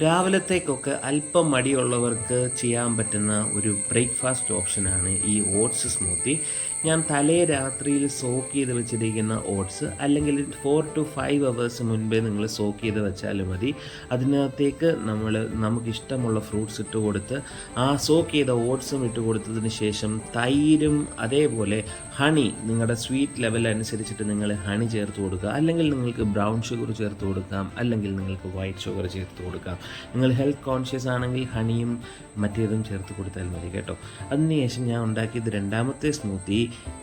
രാവിലത്തേക്കൊക്കെ അല്പം മടിയുള്ളവർക്ക് ചെയ്യാൻ പറ്റുന്ന ഒരു ബ്രേക്ക്ഫാസ്റ്റ് ഓപ്ഷനാണ് ഈ ഓട്സ് സ്മൂത്തി. ഞാൻ തലേ രാത്രിയിൽ സോക്ക് ചെയ്ത് വെച്ചിരിക്കുന്ന ഓട്സ്, അല്ലെങ്കിൽ 4 to 5 അവേഴ്സ് മുൻപേ നിങ്ങൾ സോക്ക് ചെയ്ത് വെച്ചാലും മതി. അതിനകത്തേക്ക് നമുക്കിഷ്ടമുള്ള ഫ്രൂട്ട്സ് ഇട്ട് കൊടുത്ത് ആ സോക്ക് ചെയ്ത ഓട്സും ഇട്ട് കൊടുത്തതിന് ശേഷം തൈരും അതേപോലെ ഹണി, നിങ്ങളുടെ സ്വീറ്റ് ലെവൽ അനുസരിച്ചിട്ട് നിങ്ങൾ ഹണി ചേർത്ത് കൊടുക്കുക, അല്ലെങ്കിൽ നിങ്ങൾക്ക് ബ്രൗൺ ഷുഗർ ചേർത്ത് കൊടുക്കാം, അല്ലെങ്കിൽ നിങ്ങൾക്ക് വൈറ്റ് ഷുഗർ ചേർത്ത് കൊടുക്കാം. നിങ്ങൾ ഹെൽത്ത് കോൺഷ്യസ് ആണെങ്കിൽ ഹണിയും മറ്റേതും ചേർത്ത് കൊടുത്താൽ മതി കേട്ടോ. അതിനുശേഷം ഞാൻ ഉണ്ടാക്കിയത് രണ്ടാമത്തെ സ്മൂത്തി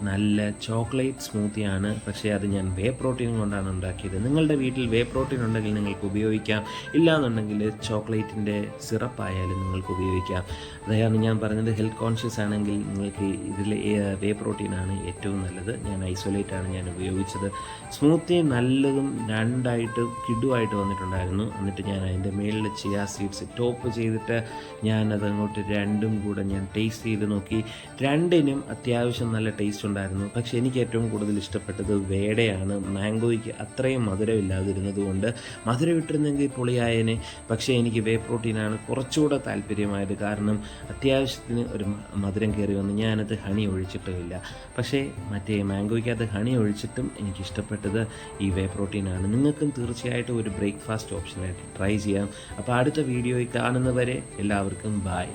നല്ല ചോക്ലേറ്റ് സ്മൂത്തിയാണ്. പക്ഷേ അത് ഞാൻ വേ പ്രോട്ടീൻ കൊണ്ടാണ് ഉണ്ടാക്കിയത്. നിങ്ങളുടെ വീട്ടിൽ വേ പ്രോട്ടീൻ ഉണ്ടെങ്കിൽ നിങ്ങൾക്ക് ഉപയോഗിക്കാം, ഇല്ലാന്നുണ്ടെങ്കിൽ ചോക്ലേറ്റിൻ്റെ സിറപ്പായാലും നിങ്ങൾക്ക് ഉപയോഗിക്കാം. അതാണ് ഞാൻ പറഞ്ഞത്. ഹെൽത്ത് കോൺഷ്യസ് ആണെങ്കിൽ നിങ്ങൾക്ക് ഇതിൽ വേ പ്രോട്ടീനാണ് ഏറ്റവും നല്ലത്. ഞാൻ ഐസൊലേറ്റ് ആണ് ഞാൻ ഉപയോഗിച്ചത്. സ്മൂത്തി നല്ലതും രണ്ടായിട്ട് കിടുവായിട്ട് വന്നിട്ടുണ്ടായിരുന്നു. എന്നിട്ട് ഞാൻ അതിൻ്റെ മേളിൽ ചിയാ സീഡ്സ് ടോപ്പ് ചെയ്തിട്ട് ഞാനത് അങ്ങോട്ട് രണ്ടും കൂടെ ഞാൻ ടേസ്റ്റ് ചെയ്ത് നോക്കി. രണ്ടിനും അത്യാവശ്യം നല്ല ടേസ്റ്റ് ഉണ്ടായിരുന്നു. പക്ഷേ എനിക്ക് ഏറ്റവും കൂടുതൽ ഇഷ്ടപ്പെട്ടത് വേടയാണ്. മാംഗോയ്ക്ക് അത്രയും മധുരമില്ലാതിരുന്നത് കൊണ്ട്, മധുരം ഇട്ടിരുന്നെങ്കിൽ പൊളിയായതിന്. പക്ഷേ എനിക്ക് വേ പ്രോട്ടീനാണ് കുറച്ചുകൂടെ താല്പര്യമായത്. കാരണം അത്യാവശ്യത്തിന് ഒരു മധുരം കയറി വന്ന് ഞാനത് ഹണി ഒഴിച്ചിട്ടുമില്ല. പക്ഷേ മറ്റേ മാംഗോയ്ക്കകത്ത് ഹണി ഒഴിച്ചിട്ടും എനിക്കിഷ്ടപ്പെട്ടത് ഈ വേ പ്രോട്ടീനാണ്. നിങ്ങൾക്കും തീർച്ചയായിട്ടും ഒരു ബ്രേക്ക്ഫാസ്റ്റ് ഓപ്ഷനായിട്ട് ട്രൈ ചെയ്യാം. അപ്പോൾ അടുത്ത വീഡിയോയിൽ കാണുന്നവരെ എല്ലാവർക്കും ബൈ.